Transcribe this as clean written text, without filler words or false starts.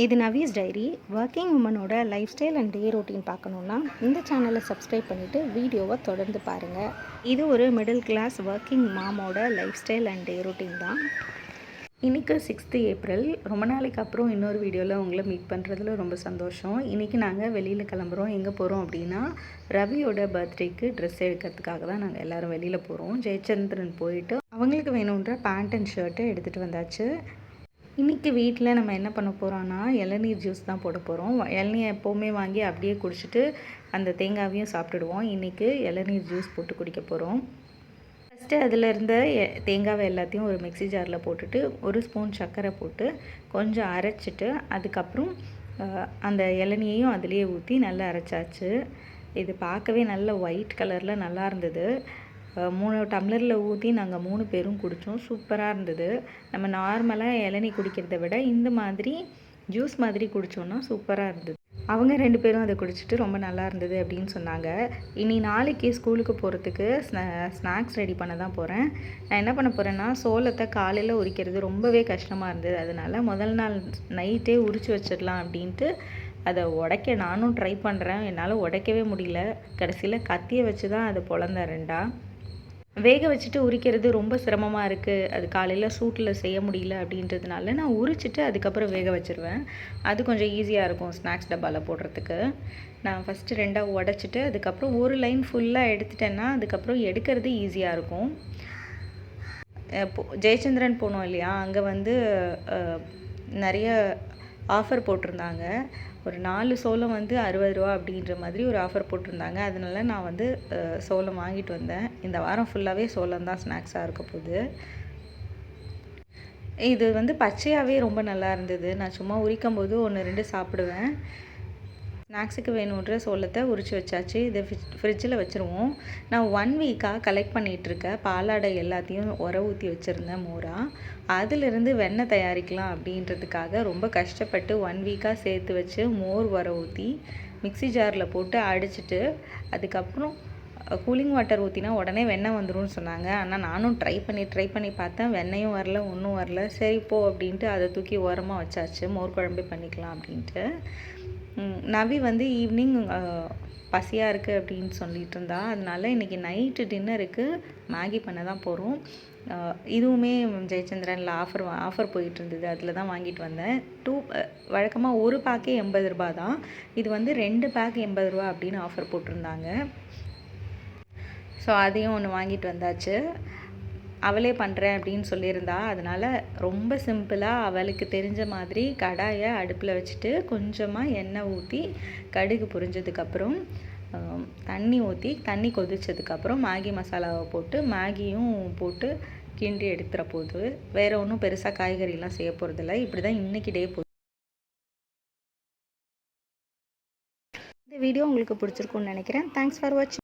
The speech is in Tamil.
இது நவீஸ் டைரி. ஒர்க்கிங் உமனோட life style and day routine பார்க்கணுன்னா இந்த சேனலை சப்ஸ்கிரைப் பண்ணிவிட்டு வீடியோவை தொடர்ந்து பாருங்கள். இது ஒரு மிடில் கிளாஸ் ஒர்க்கிங் மாமோட life style and day routine தான். இன்றைக்கி 6th ஏப்ரல். ரொம்ப நாளைக்கு அப்புறம் இன்னொரு வீடியோவில் உங்களை மீட் பண்ணுறதுல ரொம்ப சந்தோஷம். இன்றைக்கி நாங்கள் வெளியில் கிளம்புறோம். எங்கே போகிறோம் அப்படின்னா ரவியோட பர்த்டேக்கு ட்ரெஸ் எடுக்கிறதுக்காக தான் நாங்கள் எல்லோரும் வெளியில் போகிறோம். ஜெயச்சந்திரன் போயிட்டு அவங்களுக்கு வேணுன்ற பேண்ட் அண்ட் ஷர்ட்டை எடுத்துகிட்டு வந்தாச்சு. இன்றைக்கி வீட்டில் நம்ம என்ன பண்ண போகிறோன்னா இளநீர் ஜூஸ் தான் போட போகிறோம். இளநீர் எப்போவுமே வாங்கி அப்படியே குடிச்சிட்டு அந்த தேங்காவையும் சாப்பிட்டுடுவோம். இன்றைக்கி இளநீர் ஜூஸ் போட்டு குடிக்க போகிறோம். ஃபஸ்ட்டு அதில் இருந்த தேங்காவை எல்லாத்தையும் ஒரு மிக்ஸி ஜாரில் போட்டுட்டு 1 ஸ்பூன் சர்க்கரை போட்டு கொஞ்சம் அரைச்சிட்டு அதுக்கப்புறம் அந்த இளநியையும் அதிலேயே ஊற்றி நல்லா அரைச்சாச்சு. இது பார்க்கவே நல்ல ஒயிட் கலரில் நல்லா இருந்தது. 3 டம்ளரில் ஊற்றி நாங்கள் 3 பேரும் குடித்தோம். சூப்பராக இருந்தது. நம்ம நார்மலாக இளநீ குடிக்கிறத விட இந்த மாதிரி ஜூஸ் மாதிரி குடித்தோன்னா சூப்பராக இருந்தது. அவங்க 2 பேரும் அதை குடிச்சிட்டு ரொம்ப நல்லா இருந்தது அப்படின்னு சொன்னாங்க. இனி நாளைக்கு ஸ்கூலுக்கு போகிறதுக்கு ஸ்நாக்ஸ் ரெடி பண்ண தான் போகிறேன். நான் என்ன பண்ண போகிறேன்னா சோளத்தை காலையில் உரிக்கிறது ரொம்பவே கஷ்டமாக இருந்தது. அதனால் முதல் நாள் நைட்டே உரித்து வச்சிடலாம் அப்படின்ட்டு அதை உடைக்க நானும் ட்ரை பண்ணுறேன். என்னால் உடைக்கவே முடியல. கடைசியில் கத்தியை வச்சு தான் அதை பொளந்தேன் 2ஆ. வேக வச்சுட்டு உரிக்கிறது ரொம்ப சிரமமாக இருக்குது. அது காலையில் சூட்டில் செய்ய முடியல அப்படின்றதுனால நான் உரிச்சிட்டு அதுக்கப்புறம் வேக வச்சுருவேன். அது கொஞ்சம் ஈஸியாக இருக்கும் ஸ்நாக்ஸ் டப்பாவில் போடுறதுக்கு. நான் ஃபஸ்ட்டு 2ஆ உடச்சிட்டு அதுக்கப்புறம் ஒரு லைன் ஃபுல்லாக எடுத்துட்டேன்னா அதுக்கப்புறம் எடுக்கிறது ஈஸியாக இருக்கும். ஜெயச்சந்திரன் போனோம் இல்லையா, அங்கே வந்து நிறைய ஆஃபர் போட்டிருந்தாங்க. ஒரு 4 சோளம் வந்து 60 ரூபா அப்படின்ற மாதிரி ஒரு ஆஃபர் போட்டிருந்தாங்க. அதனால நான் வந்து சோளம் வாங்கிட்டு வந்தேன். இந்த வாரம் ஃபுல்லாகவே சோளம் தான் ஸ்நாக்ஸாக இருக்க போகுது. இது வந்து பச்சையாகவே ரொம்ப நல்லா இருந்தது. நான் சும்மா உரிக்கும் போது 1, 2 சாப்பிடுவேன். ஸ்நாக்ஸுக்கு வேணுன்ற சோளத்தை உரித்து வச்சாச்சு. இதை ஃப்ரிட்ஜில் வச்சுருவோம். நான் 1 வீக்காக கலெக்ட் பண்ணிகிட்ருக்கேன் பாலாடை எல்லாத்தையும் ஊற்றி வச்சுருந்தேன் மோராக. அதிலிருந்து வெண்ணெய் தயாரிக்கலாம் அப்படின்றதுக்காக ரொம்ப கஷ்டப்பட்டு 1 வீக்காக சேர்த்து வச்சு மோர் ஊற்றி மிக்ஸி ஜாரில் போட்டு அடிச்சிட்டு அதுக்கப்புறம் கூலிங் வாட்டர் ஊற்றினா உடனே வெண்ணெய் வந்துடும் சொன்னாங்க. ஆனால் நானும் ட்ரை பண்ணி பார்த்தேன். வெண்ணெயும் வரல, ஒன்றும் வரல. சரி போ அப்படின்ட்டு அதை தூக்கி ஓரமாக வச்சாச்சு. மோர் குழம்பு பண்ணிக்கலாம் அப்படின்ட்டு. நவி வந்து ஈவினிங் பசியாக இருக்குது அப்படின்னு சொல்லிட்டு இருந்தா. அதனால இன்றைக்கி நைட்டு டின்னருக்கு மேகி பண்ண தான் போகிறோம். இதுவுமே ஜெயச்சந்திரனில் ஆஃபர் போயிட்டு இருந்தது. அதில் தான் வாங்கிட்டு வந்தேன். வழக்கமாக ஒரு பேக்கே 80 ரூபா தான். இது வந்து 2 பேக் 80 ரூபா அப்படின்னு ஆஃபர் போட்டிருந்தாங்க. ஸோ அதையும் ஒன்று வாங்கிட்டு வந்தாச்சு. அவளே பண்ணுறேன் அப்படின்னு சொல்லியிருந்தா. அதனால் ரொம்ப சிம்பிளாக அவளுக்கு தெரிஞ்ச மாதிரி கடாயை அடுப்பில் வச்சுட்டு கொஞ்சமாக எண்ணெய் ஊற்றி கடுகு பொரிஞ்சதுக்கப்புறம் தண்ணி ஊற்றி தண்ணி கொதிச்சதுக்கப்புறம் மேகி மசாலாவை போட்டு மேகியும் போட்டு கிண்டி எடுத்துகிற போகுது. வேறு ஒன்றும் பெருசாக காய்கறிலாம் செய்ய போகிறதில்ல. இப்படி தான் இன்றைக்கி டே போகுது. இந்த வீடியோ உங்களுக்கு பிடிச்சிருக்குன்னு நினைக்கிறேன். தேங்க்ஸ் ஃபார் வாட்சிங்.